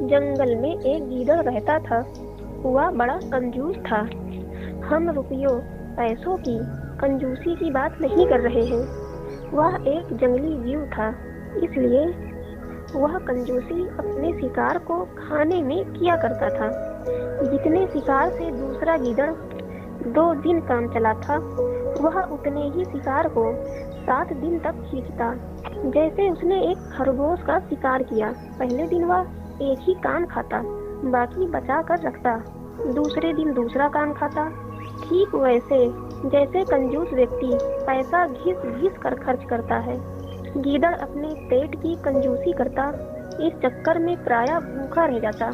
जंगल में एक गीदड़ रहता था। वह बड़ा कंजूस था। हम रुपयों पैसों की कंजूसी की बात नहीं कर रहे हैं। वह एक जंगली जीव था, इसलिए वह कंजूसी अपने शिकार को खाने में किया करता था। जितने शिकार से दूसरा गीदड़ 2 दिन काम चला था, वह उतने ही शिकार को 7 दिन तक खींचता। जैसे उसने एक खरगोश का शिकार किया। पहले दिन वह एक ही कान खाता, बाकी बचा कर रखता। दूसरे दिन दूसरा कान खाता। ठीक वैसे जैसे कंजूस व्यक्ति पैसा घिस घिस कर खर्च करता है, गीदड़ अपने पेट की कंजूसी करता। इस चक्कर में प्रायः भूखा रह जाता,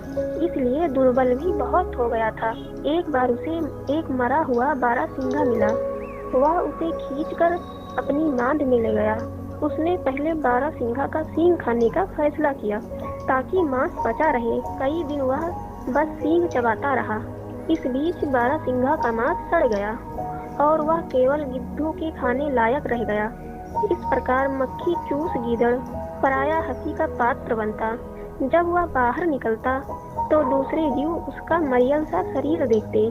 इसलिए दुर्बल भी बहुत हो गया था। एक बार उसे एक मरा हुआ बारहसिंगा मिला। वह उसे खींचकर अपनी नांद में ले गया। उसने पहले बारहसिंगा का सींग खाने का फैसला किया, ताकि मांस बचा रहे। कई दिन वह बस सींग चबाता रहा। इस बीच बारहसिंगा का मांस सड़ गया और वह केवल गिद्धों के खाने लायक रह गया। इस प्रकार मक्खी चूस गीदड़ पराया हंसी का पात्र बनता। जब वह बाहर निकलता तो दूसरे जीव उसका मरियल सा शरीर देखते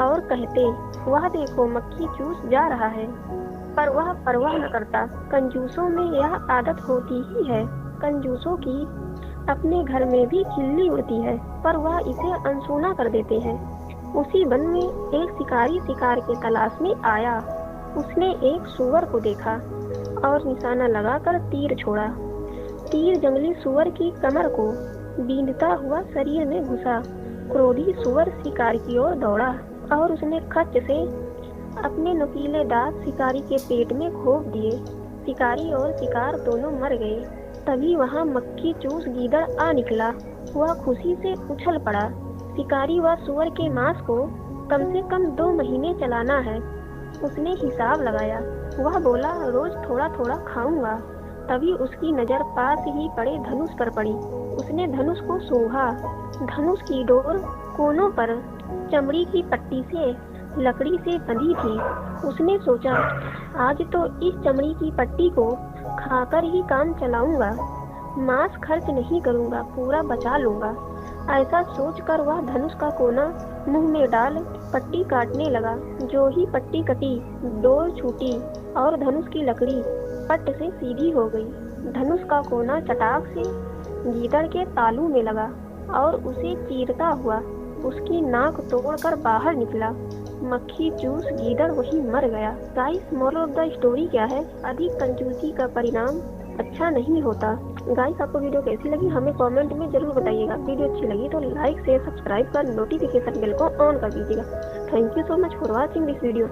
और कहते, वह देखो मक्खी चूस जा रहा है। पर वह परवाह न करता। कंजूसों में यह आदत होती ही है। कंजूसों की अपने घर में भी खिल्ली उड़ती है, पर वह इसे अनसुना कर देते हैं। उसी वन में एक शिकारी शिकार के तलाश में आया। उसने एक सूअर को देखा और निशाना लगाकर तीर छोड़ा। तीर जंगली सूअर की कमर को बींधता हुआ शरीर में घुसा। क्रोधी सूअर शिकार की ओर दौड़ा और उसने खच्च से अपने नुकीले दांत शिकारी के पेट में घोंप दिए। शिकारी और शिकार दोनों मर गए। तभी वहां मक्खी चूस गीदड़ आ निकला। वह खुशी से उछल पड़ा। शिकारी व सूअर के मांस को कम से कम 2 महीने चलाना है। उसने हिसाब लगाया। वह बोला, रोज थोड़ा थोड़ा खाऊंगा। तभी उसकी नजर पास ही पड़े धनुष पर पड़ी। उसने धनुष को सूंघा। धनुष की डोर कोनों पर चमड़ी की पट्टी से लकड़ी से बंधी थी। उसने सोचा, आज तो इस चमड़ी की पट्टी को खाकर ही काम चलाऊंगा। मांस खर्च नहीं करूंगा, पूरा बचा लूंगा। ऐसा सोचकर वह धनुष का कोना मुंह में डाल पट्टी काटने लगा। जो ही पट्टी कटी, डोर छूटी और धनुष की लकड़ी पट्ट से सीधी हो गई। धनुष का कोना चटाक से गीदड़ के तालू में लगा और उसे चीरता हुआ उसकी नाक तोड़कर बाहर निकला। मक्खी चूस गीदड़ वहीं मर गया। Guys, moral of the story क्या है? अधिक कंजूसी का परिणाम अच्छा नहीं होता। गाइस, आपको वीडियो कैसी लगी हमें कमेंट में जरूर बताइएगा। वीडियो अच्छी लगी तो लाइक शेयर सब्सक्राइब कर नोटिफिकेशन बेल को ऑन कर दीजिएगा। Thank you so much for watching this video.